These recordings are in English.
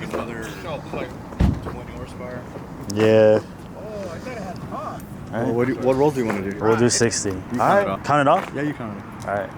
like another like 20 horsepower. Yeah. Oh, I thought it had pop. Right. Well, what rolls do you want to do? We'll do 60. All right. Count it off? Yeah, you count it off. All right.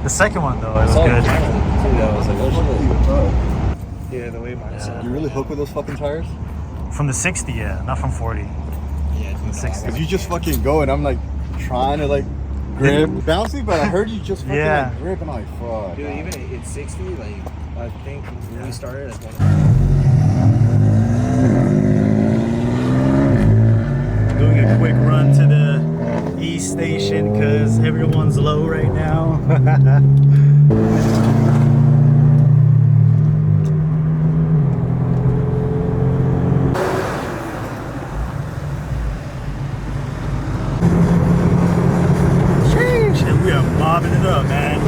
The second one though, it was good. Yeah, was like, oh shit. Yeah, the way mine's You really hook with those fucking tires? From the 60, yeah, not from 40. Yeah, From the 60. Cause you just fucking go and I'm like trying to like grip, bouncy, but I heard you just fucking like grip and I'm like, fuck. Dude, even at 60, like I think when we started as one. Doing a quick run to the East Station because everyone's low right now. Sheesh, and we are mobbing it up, man.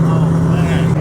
Oh, man.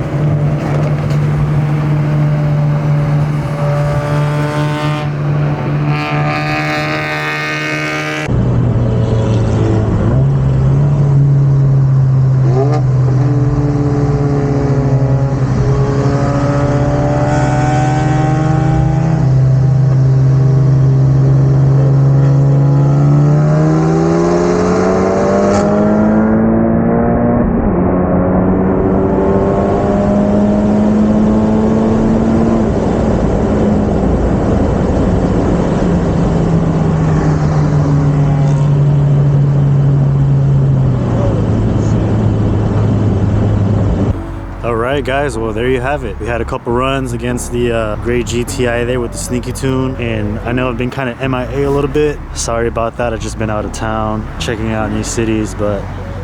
Alright guys, well there you have it. We had a couple runs against the gray GTI there with the sneaky tune, and I know I've been kind of MIA a little bit. Sorry about that, I've just been out of town checking out new cities, but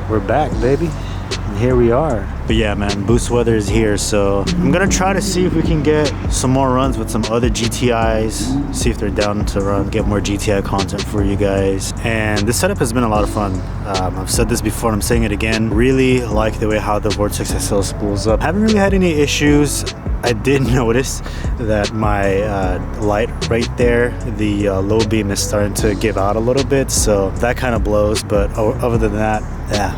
we're back, baby. And here we are. But yeah, man, boost weather is here, so I'm gonna try to see if we can get some more runs with some other GTIs, see if they're down to run, get more GTI content for you guys. And this setup has been a lot of fun. I've said this before and I'm saying it again. Really like the way how the Vortex SL spools up. Haven't really had any issues. I did notice that my light right there, the low beam is starting to give out a little bit, so that kind of blows. But other than that, yeah,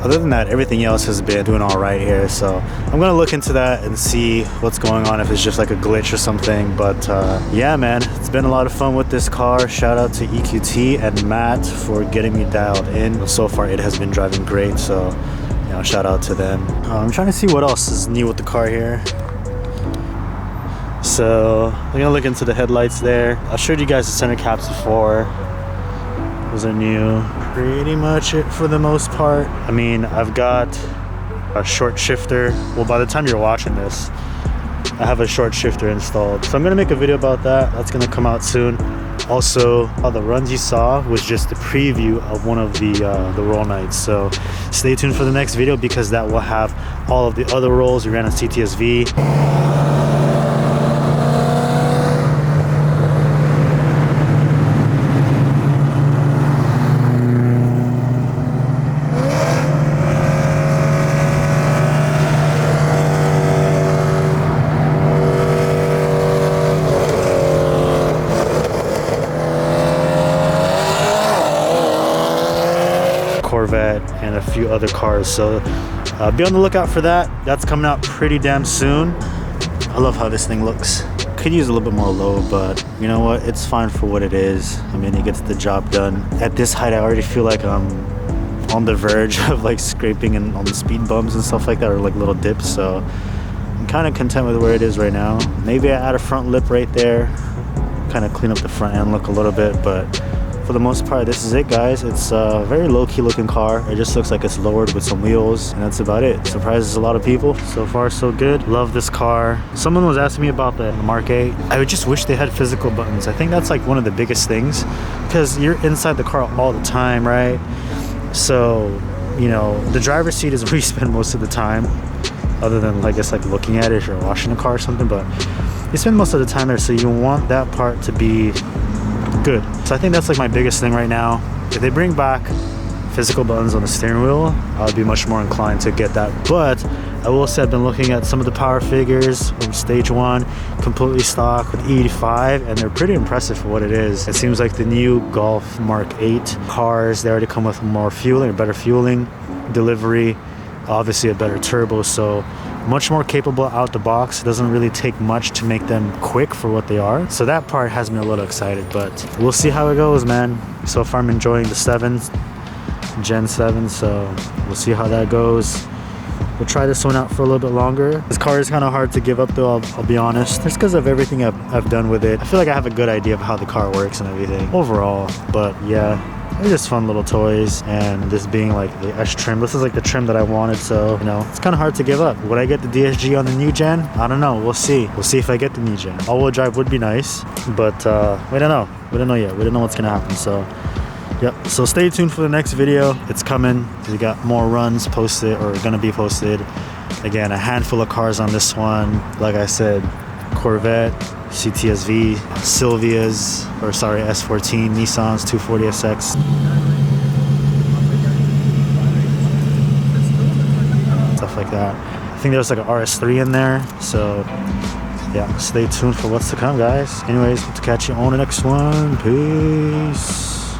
Other than that, everything else has been doing all right here. So I'm gonna look into that and see what's going on, if it's just like a glitch or something. But yeah, man, it's been a lot of fun with this car. Shout out to EQT and Matt for getting me dialed in. So far, it has been driving great. So, you know, shout out to them. I'm trying to see what else is new with the car here. So I'm gonna look into the headlights there. I showed you guys the center caps before. Those are new. Pretty much it for the most part. I mean, I've got a short shifter. Well, by the time you're watching this, I have a short shifter installed. So I'm gonna make a video about that. That's gonna come out soon. Also, all the runs you saw was just the preview of one of the roll nights. So stay tuned for the next video, because that will have all of the other rolls we ran on CTSV. Corvette and a few other cars. So be on the lookout for that. That's coming out pretty damn soon. I love how this thing looks. Could use a little bit more low, but you know what, it's fine for what it is. I mean, it gets the job done. At this height, I already feel like I'm on the verge of like scraping and on the speed bumps and stuff like that, or like little dips. So I'm kind of content with where it is right now. Maybe I add a front lip right there, kind of clean up the front end look a little bit, but for the most part, this is it, guys. It's a very low-key looking car. It just looks like it's lowered with some wheels, and that's about it. Surprises a lot of people. So far, so good. Love this car. Someone was asking me about the Mark 8. I would just wish they had physical buttons. I think that's like one of the biggest things, because you're inside the car all the time, right? So, you know, the driver's seat is where you spend most of the time, other than, I guess, like looking at it if you're washing the car or something, but you spend most of the time there, so you want that part to be good. So I think that's like my biggest thing right now. If they bring back physical buttons on the steering wheel, I would be much more inclined to get that. But I will say I've been looking at some of the power figures from stage 1, completely stock with E85, and they're pretty impressive for what it is. It seems like the new Golf Mark 8 cars, they already come with more fueling, or better fueling, delivery, obviously a better turbo, so much more capable out the box. It doesn't really take much to make them quick for what they are. So that part has me a little excited, but we'll see how it goes, man. So far I'm enjoying the 7s, Gen 7, so we'll see how that goes. We'll try this one out for a little bit longer. This car is kind of hard to give up though, I'll be honest. Just because of everything I've done with it. I feel like I have a good idea of how the car works and everything overall, but yeah. They're just fun little toys, and this being like the S trim, this is like the trim that I wanted, so you know, it's kind of hard to give up. Would I get the DSG on the new gen? I don't know, we'll see. We'll see if I get the new gen. All-wheel drive would be nice, but we don't know. We don't know yet. We don't know what's gonna happen, so yep. So stay tuned for the next video. It's coming. We got more runs posted, or gonna be posted. Again, a handful of cars on this one. Like I said, Corvette, CTSV, Silvia's, or sorry, S14, Nissan's 240SX. Stuff like that. I think there's like an RS3 in there, so yeah, stay tuned for what's to come, guys. Anyways, hope to catch you on the next one. Peace.